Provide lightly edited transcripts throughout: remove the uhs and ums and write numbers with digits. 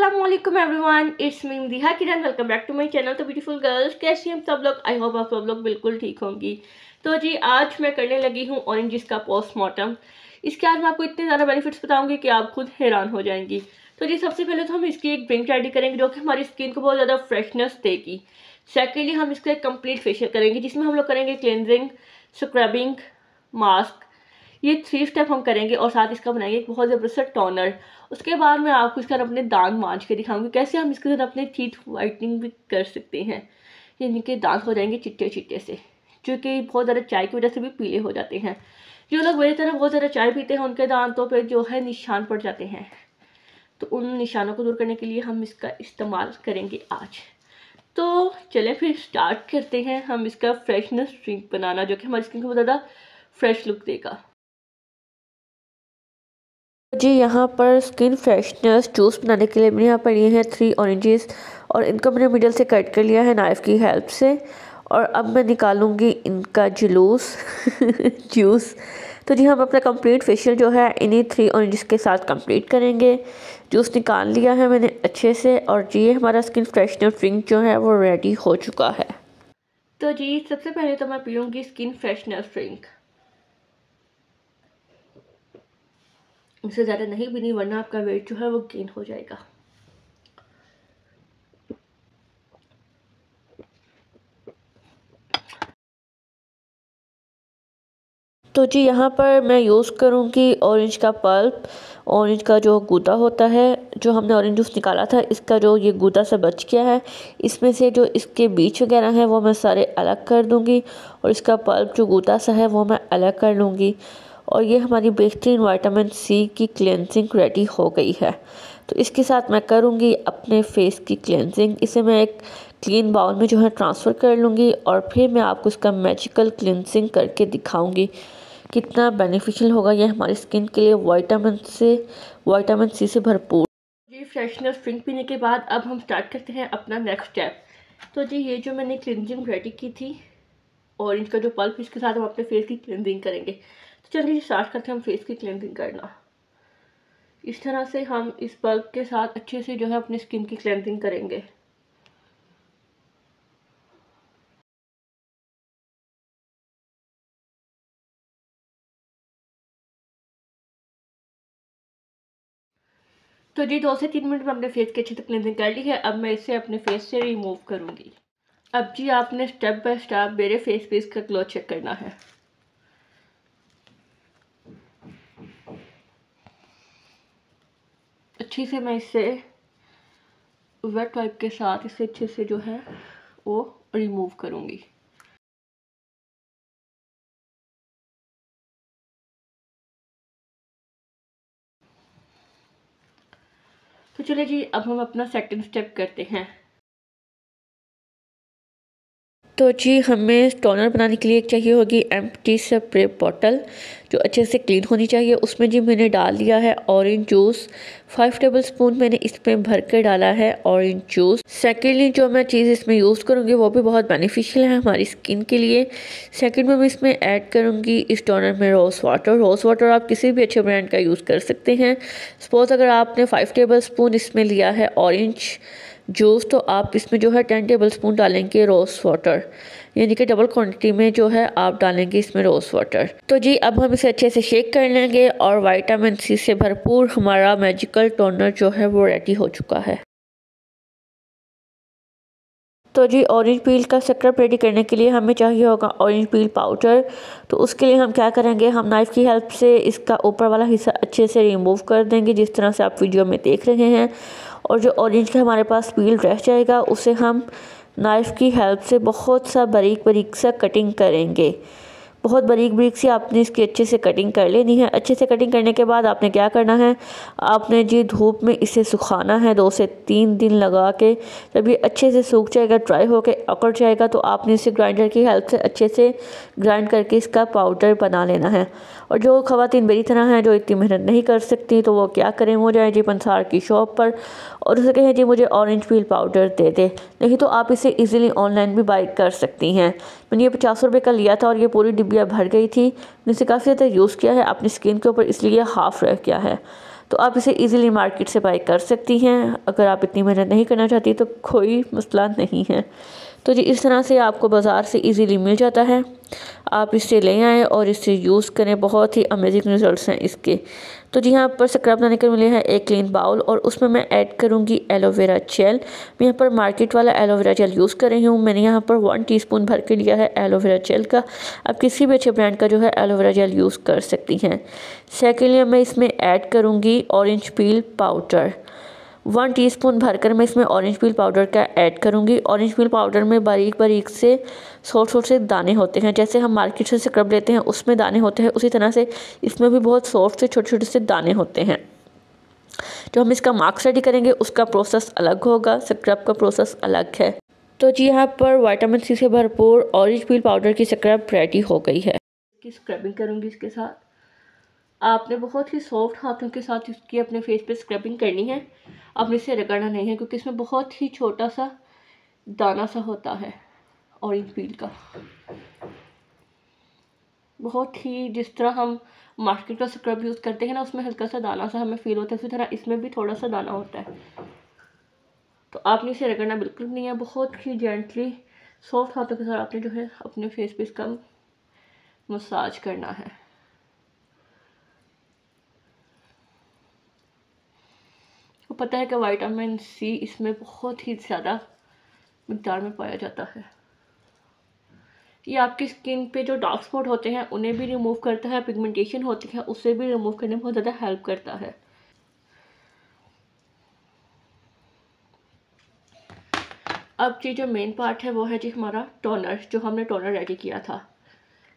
अस्सलामुअलैकुम everyone, it's me Madiha Kiran. Welcome back to my channel. तो beautiful girls, कैसी हैं सब लोग? आई होप आप सब लोग बिल्कुल ठीक होंगी। तो जी आज मैं करने लगी हूँ ऑरेंजेस का पोस्टमार्टम। इसके आज मैं आपको इतने ज़्यादा बेनिफिट्स बताऊंगी कि आप खुद हैरान हो जाएंगी। तो जी सबसे पहले तो हम इसकी एक ड्रिंक रेडी करेंगे जो कि हमारी स्किन को बहुत ज़्यादा फ्रेशनेस देगी। सेकेंडली हम इसका एक कंप्लीट फेशियल करेंगे जिसमें हम लोग करेंगे क्लेंजिंग, स्क्रबिंग, मास्क। ये 3 स्टेप हम करेंगे और साथ इसका बनाएंगे एक बहुत ज़बरदस्त टोनर। उसके बाद मैं आपको इसका अपने दांत मांज के दिखाऊंगी कैसे हम इसके साथ अपने टीथ वाइटनिंग भी कर सकते हैं। ये इनके दांत हो जाएंगे चिट्टे चिट्टे से, जो कि बहुत ज़्यादा चाय की वजह से भी पीले हो जाते हैं। जो लोग मेरी तरह बहुत ज़्यादा चाय पीते हैं उनके दांतों पर जो है निशान पड़ जाते हैं, तो उन निशानों को दूर करने के लिए हम इसका इस्तेमाल करेंगे आज। तो चलें फिर स्टार्ट करते हैं हम इसका फ्रेशनेस ड्रिंक बनाना, जो कि हमारी स्किन को बहुत ज़्यादा फ्रेश लुक देगा। जी यहाँ पर स्किन फ्रेशनर्स जूस बनाने के लिए मैंने यहाँ पर लिए हैं 3 ऑरेंजेस और इनको मैंने मिडल से कट कर लिया है नाइफ़ की हेल्प से। और अब मैं निकालूंगी इनका जुलूस जूस। तो जी हम अपना कंप्लीट फेशियल जो है इन्हीं 3 ऑरेंजेस के साथ कंप्लीट करेंगे। जूस निकाल लिया है मैंने अच्छे से और जी हमारा स्किन फ्रेशनर ड्रिंक जो है वो रेडी हो चुका है। तो जी सबसे पहले तो मैं पीऊँगी स्किन फ्रेशनर ड्रिंक। इससे ज़्यादा नहीं भी नहीं वरना आपका वेट जो है वो गेन हो जाएगा। तो जी यहाँ पर मैं यूज़ करूँगी ऑरेंज का पल्प। ऑरेंज का जो गूदा होता है, जो हमने ऑरेंज जूस निकाला था इसका जो ये गूदा सा बच गया है, इसमें से जो इसके बीज वगैरह हैं वो मैं सारे अलग कर दूँगी और इसका पल्प जो गूदा सा है वो मैं अलग कर लूँगी। और ये हमारी बेहतरीन विटामिन सी की क्लेंजिंग रेडी हो गई है। तो इसके साथ मैं करूँगी अपने फेस की क्लेंजिंग। इसे मैं एक क्लीन बाउल में जो है ट्रांसफ़र कर लूँगी और फिर मैं आपको इसका मैजिकल क्लेंजिंग करके दिखाऊँगी कितना बेनिफिशियल होगा ये हमारी स्किन के लिए विटामिन सी से भरपूर। जी फ्रेशनेस ड्रिंक पीने के बाद अब हम स्टार्ट करते हैं अपना नेक्स्ट स्टेप। तो जी ये जो मैंने क्लेंजिंग रेडी की थी ऑरेंज का जो पल्प, इसके साथ हम अपने फेस की क्लेंजिंग करेंगे। तो चलिए स्टार्ट करते हैं हम फेस की क्लेंजिंग करना। इस तरह से हम इस पल्प के साथ अच्छे से जो है अपनी स्किन की क्लेंजिंग करेंगे। तो जी 2 से 3 मिनट में अपने फेस की अच्छे से क्लीनिंग कर ली है। अब मैं इसे अपने फेस से रिमूव करूँगी। अब जी आपने स्टेप बाय स्टेप मेरे फेस पे इसका ग्लो चेक करना है। अच्छी से मैं इसे वेट वाइप के साथ इसे अच्छे से जो है वो रिमूव करूँगी। तो चलिए जी अब हम अपना सेकंड स्टेप करते हैं। तो जी हमें टोनर बनाने के लिए चाहिए होगी एम्प्टी स्प्रे बॉटल जो अच्छे से क्लीन होनी चाहिए। उसमें जी मैंने डाल दिया है ऑरेंज जूस। 5 टेबलस्पून मैंने इसमें भर कर डाला है ऑरेंज जूस। सेकेंडली जो मैं चीज़ इसमें यूज़ करूँगी वो भी बहुत बेनिफिशियल है हमारी स्किन के लिए। सेकेंड में मैं इसमें ऐड करूँगी इस टोनर में रोज़ वाटर। रोज़ वाटर आप किसी भी अच्छे ब्रांड का यूज़ कर सकते हैं। सपोज़ अगर आपने 5 टेबलस्पून इसमें लिया है ऑरेंज जूस तो आप इसमें जो है 10 टेबलस्पून डालेंगे रोज़ वाटर, यानी कि डबल क्वांटिटी में जो है आप डालेंगे इसमें रोज़ वाटर। तो जी अब हम इसे अच्छे से शेक कर लेंगे और विटामिन सी से भरपूर हमारा मैजिकल टोनर जो है वो रेडी हो चुका है। तो जी ऑरेंज पील का स्क्रब रेडी करने के लिए हमें चाहिए होगा ऑरेंज पील पाउडर। तो उसके लिए हम क्या करेंगे, हम नाइफ़ की हेल्प से इसका ऊपर वाला हिस्सा अच्छे से रिमूव कर देंगे जिस तरह से आप वीडियो में देख रहे हैं। और जो ऑरेंज का हमारे पास पील रह जाएगा उसे हम नाइफ़ की हेल्प से बहुत सा बारीक बारीक सा कटिंग करेंगे। बहुत बारीक बारीक सी आपने इसकी अच्छे से कटिंग कर लेनी है। अच्छे से कटिंग करने के बाद आपने क्या करना है, आपने जी धूप में इसे सुखाना है 2 से 3 दिन लगा के। जब ये अच्छे से सूख जाएगा, ड्राई होके अकड़ जाएगा, तो आपने इसे ग्राइंडर की हेल्प से अच्छे से ग्राइंड करके इसका पाउडर बना लेना है। और जो ख़वातीन मेरी तरह हैं जो इतनी मेहनत नहीं कर सकती तो वो क्या करें, वो जाए जी पंसार की शॉप पर और उसे कहें जी मुझे ऑरेंज पील पाउडर दे दे। नहीं तो आप इसे इजीली ऑनलाइन भी बाई कर सकती हैं। मैंने ये 50 रुपये का लिया था और ये पूरी डिब्बिया भर गई थी। मैंने इसे काफ़ी ज़्यादा यूज़ किया है अपनी स्किन के ऊपर, इसलिए हाफ़ रह गया है। तो आप इसे इजीली मार्केट से बाय कर सकती हैं। अगर आप इतनी मेहनत नहीं करना चाहती तो कोई मसला नहीं है। तो जी इस तरह से आपको बाज़ार से इजीली मिल जाता है। आप इसे ले आएँ और इसे यूज़ करें, बहुत ही अमेजिंग रिज़ल्ट्स हैं इसके। तो जी यहाँ पर स्क्रब बनाने के मिले हैं एक क्लीन बाउल और उसमें मैं ऐड करूँगी एलोवेरा जेल। मैं यहाँ पर मार्केट वाला एलोवेरा जेल यूज़ कर रही हूँ। मैंने यहाँ पर 1 टीस्पून भर के लिया है एलोवेरा जेल का। आप किसी भी अच्छे ब्रांड का जो है एलोवेरा जेल यूज़ कर सकती हैं। सेकेंडली मैं इसमें ऐड करूँगी ऑरेंज पील पाउडर। 1 टीस्पून भरकर मैं इसमें ऑरेंज पील पाउडर का ऐड करूँगी। ऑरेंज पील पाउडर में बारीक बारीक से छोटे से दाने होते हैं। जैसे हम मार्केट से स्क्रब लेते हैं उसमें दाने होते हैं, उसी तरह से इसमें भी बहुत सॉफ्ट से छोटे छोटे से दाने होते हैं। जो हम इसका मास्क रेडी करेंगे उसका प्रोसेस अलग होगा, स्क्रब का प्रोसेस अलग है। तो जी यहाँ पर विटामिन सी से भरपूर ऑरेंज पील पाउडर की स्क्रब रेडी हो गई है। इसकी स्क्रबिंग करूँगी इसके साथ। आपने बहुत ही सॉफ्ट हाथों के साथ इसकी अपने फेस पे स्क्रबिंग करनी है। आपने इसे रगड़ना नहीं है क्योंकि इसमें बहुत ही छोटा सा दाना सा होता है ऑरेंज पील का। बहुत ही जिस तरह हम मार्केट का स्क्रब यूज़ करते हैं ना, उसमें हल्का सा दाना सा हमें फील होता है, उसी तरह इसमें भी थोड़ा सा दाना होता है। तो आपने इसे रगड़ना बिल्कुल नहीं है, बहुत ही जेंटली सॉफ्ट हाथों के साथ आपने जो है अपने फेस पे इसका मसाज करना है। तो पता है कि विटामिन सी इसमें बहुत ही ज़्यादा मिक़दार में पाया जाता है। ये आपकी स्किन पे जो डार्क स्पॉट होते हैं उन्हें भी रिमूव करता है, पिगमेंटेशन होती है उसे भी रिमूव करने में बहुत ज़्यादा हेल्प करता है। अब जी जो मेन पार्ट है वो है जी हमारा टोनर। जो हमने टोनर रेडी किया था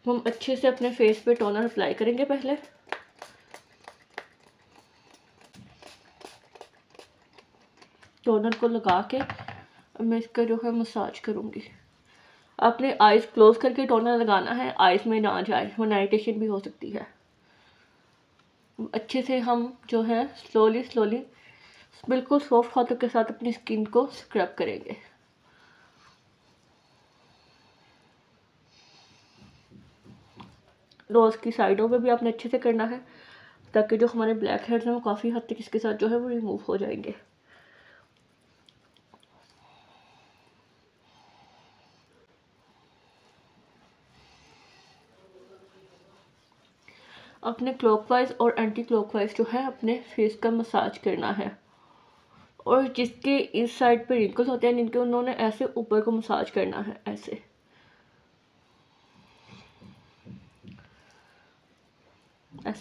हम अच्छे से अपने फेस पे टोनर अप्लाई करेंगे। पहले टोनर को लगा के मैं इसका जो है मसाज करूँगी। आपने आइज़ क्लोज करके टोनर लगाना है, आइज़ में ना जाए वरना इरिटेशन भी हो सकती है। अच्छे से हम जो है स्लोली बिल्कुल सॉफ्ट हाथों के साथ अपनी स्किन को स्क्रब करेंगे। नोज़ की साइडों पे भी आपने अच्छे से करना है ताकि जो हमारे ब्लैक हेड्स हैं वो काफ़ी हद तक इसके साथ जो है वो रिमूव हो जाएंगे। अपने क्लॉकवाइज और एंटी क्लॉकवाइज जो है अपने फेस का मसाज करना है। और जिसके इस साइड पे रिंकल्स होते हैं जिनके, उन्होंने ऐसे ऊपर को मसाज करना है, ऐसे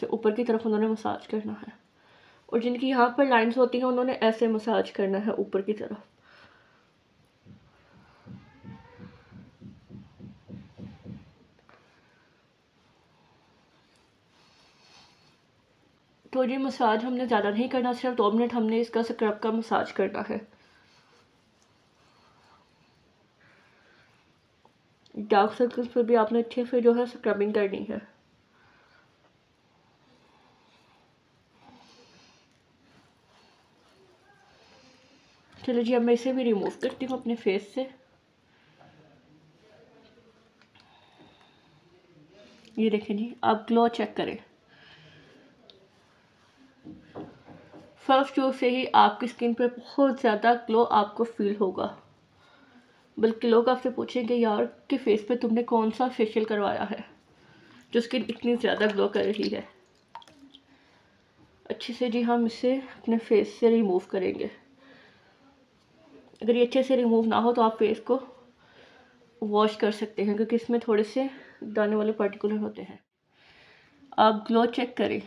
ऊपर की तरफ उन्होंने मसाज करना है। और जिनकी यहाँ पर लाइंस होती हैं उन्होंने ऐसे मसाज करना है ऊपर की तरफ। तो ये मसाज हमने ज़्यादा नहीं करना, सिर्फ 2 मिनट हमने इसका स्क्रब का मसाज करना है। डार्क सर्कल्स पर भी आपने अच्छे से जो है स्क्रबिंग करनी है। चलो जी अब मैं इसे भी रिमूव करती हूँ अपने फेस से। ये देखें जी, आप ग्लो चेक करें। फर्स्ट यूज़ से ही आपकी स्किन पे बहुत ज़्यादा ग्लो आपको फील होगा। बल्कि लोग आपसे पूछेंगे यार कि फेस पे तुमने कौन सा फेशियल करवाया है जो स्किन इतनी ज़्यादा ग्लो कर रही है। अच्छे से जी हम इसे अपने फेस से रिमूव करेंगे। अगर ये अच्छे से रिमूव ना हो तो आप फेस को वॉश कर सकते हैं क्योंकि इसमें थोड़े से दाने वाले पार्टिकुलर होते हैं। आप ग्लो चेक करें।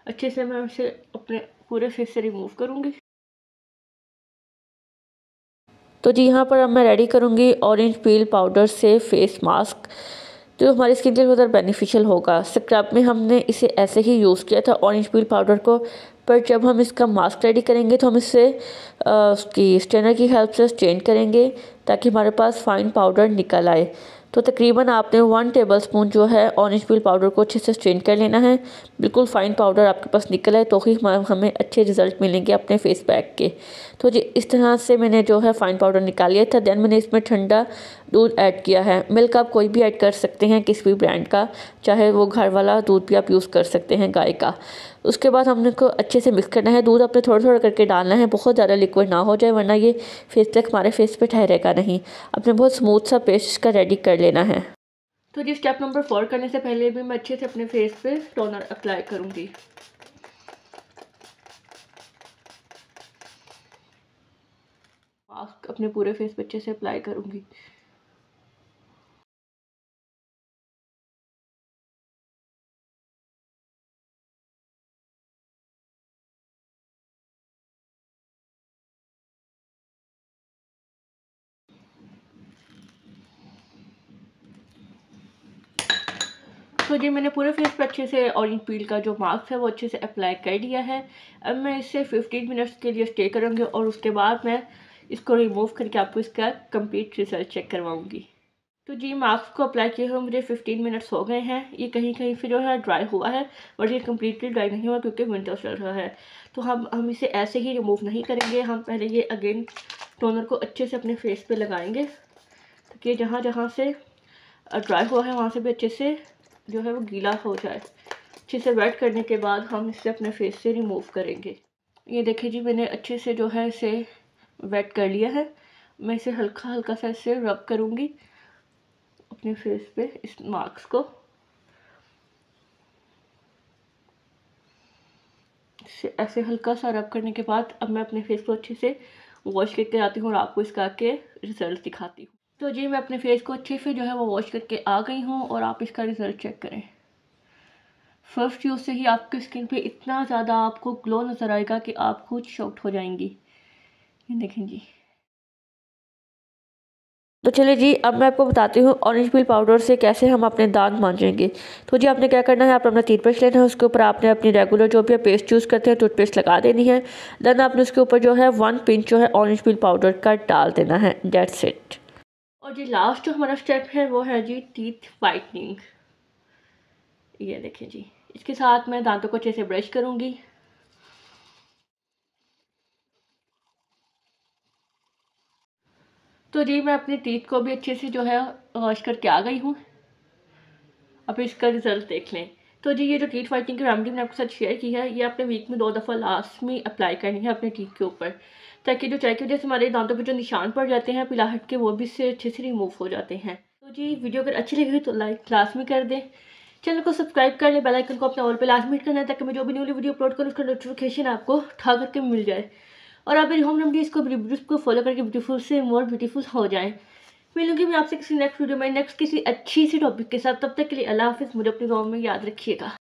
अच्छे से मैं इसे अपने पूरे फेस से रिमूव करूँगी। तो जी यहाँ पर अब मैं रेडी करूँगी ऑरेंज पील पाउडर से फेस मास्क जो हमारी स्किन के लिए बहुत बेनिफिशियल होगा। स्क्रब में हमने इसे ऐसे ही यूज़ किया था ऑरेंज पील पाउडर को, पर जब हम इसका मास्क रेडी करेंगे तो हम इसे उसकी स्ट्रेनर की हेल्प से स्ट्रेन करेंगे ताकि हमारे पास फाइन पाउडर निकल आए। तो तकरीबन आपने 1 टेबलस्पून जो है ऑरेंज पील पाउडर को अच्छे से स्ट्रेन कर लेना है। बिल्कुल फ़ाइन पाउडर आपके पास निकल आए तो ही हमें अच्छे रिज़ल्ट मिलेंगे अपने फेस पैक के। तो जी इस तरह से मैंने जो है फ़ाइन पाउडर निकाल लिया था। दैन मैंने इसमें ठंडा दूध ऐड किया है। मिल्क आप कोई भी ऐड कर सकते हैं, किसी भी ब्रांड का, चाहे वो घर वाला दूध भी आप यूज़ कर सकते हैं गाय का। उसके बाद हमने को अच्छे से मिक्स करना है। दूध अपने थोड़ा थोड़ा करके डालना है, बहुत ज़्यादा लिक्विड ना हो जाए वरना ये फेस तक हमारे फेस पे ठहरेगा नहीं। अपने बहुत स्मूथ सा पेस्ट का रेडी कर लेना है। तो जी स्टेप नंबर 4 करने से पहले भी मैं अच्छे से अपने फेस पे टोनर अप्लाई करूँगी। मास्क अपने पूरे फेस पे अच्छे से अप्लाई करूँगी। तो जी मैंने पूरे फेस पे अच्छे से ऑरेंज पील का जो मास्क है वो अच्छे से अप्लाई कर दिया है। अब मैं इसे 15 मिनट्स के लिए स्टे करूँगी और उसके बाद मैं इसको रिमूव करके आपको इसका कंप्लीट रिजल्ट चेक करवाऊँगी। तो जी मास्क को अप्लाई किए हुए मुझे 15 मिनट्स हो गए हैं। ये कहीं कहीं से जो है ड्राई हुआ है, बट ये कम्प्लीटली ड्राई नहीं हुआ क्योंकि विंटर चल रहा है। तो हम इसे ऐसे ही रिमूव नहीं करेंगे, हम पहले ये अगेन टोनर को अच्छे से अपने फेस पे लगाएंगे ताकि जहाँ जहाँ से ड्राई हुआ है वहाँ से भी अच्छे से जो है वो गीला हो जाए। अच्छे से वेट करने के बाद हम इसे अपने फेस से रिमूव करेंगे। ये देखिए जी मैंने अच्छे से जो है इसे वेट कर लिया है। मैं इसे हल्का हल्का सा इसे रब करूँगी अपने फेस पे इस मास्क को। इसे ऐसे हल्का सा रब करने के बाद अब मैं अपने फेस को अच्छे से वॉश करके आती हूँ और आपको इसका के रिज़ल्ट दिखाती हूँ। तो जी मैं अपने फेस को अच्छे से जो है वो वॉश करके आ गई हूँ और आप इसका रिज़ल्ट चेक करें। फर्स्ट यूज़ से ही आपकी स्किन पे इतना ज़्यादा आपको ग्लो नज़र आएगा कि आप खुद शॉक्ड हो जाएंगी। ये देखें जी। तो चलिए जी अब मैं आपको बताती हूँ ऑरेंज पील पाउडर से कैसे हम अपने दांत मांजेंगे। तो जी आपने क्या करना है, आप अपना टूथब्रश लेना है, उसके ऊपर आपने अपनी रेगुलर जो भी आप पेस्ट यूज़ करते हैं टूथपेस्ट लगा देनी है। देन आपने उसके ऊपर जो है 1 पिंच जो है ऑरेंज पील पाउडर का डाल देना है। That's it. और जी लास्ट जो हमारा स्टेप है वो है जी टीथ वाइटनिंग। ये देखें जी, इसके साथ मैं दांतों को अच्छे से ब्रश करूँगी। तो जी मैं अपने टीथ को भी अच्छे से जो है वॉश करके आ गई हूँ। अब इसका रिज़ल्ट देख लें। तो जी ये जो टीथ वाइटनिंग की रेमेडी मैंने आपके साथ शेयर की है, ये आपने वीक में 2 दफ़ा लास्ट में अप्लाई करनी है अपने टीथ के ऊपर, ताकि जो चाय की वजह से हमारे दांतों पे जो निशान पड़ जाते हैं पिलाहट के, वो भी इससे अच्छे से रिमूव हो जाते हैं। तो जी वीडियो अगर अच्छी लगी तो लाइक लाजमी कर दें, चैनल को सब्सक्राइब कर लें, बेल आइकन को अपने ऑल पे लाजमी हिट करना है ताकि मैं जो भी न्यू वीडियो अपलोड करूँ उसका नोटिफिकेशन आपको उठा करके मिल जाए और आप मेरी होम रेमेडीज़ को फॉलो करके ब्यूटीफुल से मोर ब्यूटीफुल हो जाएँ। मिलूंगी मैं आपसे किसी नेक्स्ट वीडियो में नेक्स्ट किसी अच्छी सी टॉपिक के साथ। तब तक के लिए अल्लाह हाफिज़। मुझे अपनी दुआओं में याद रखिएगा।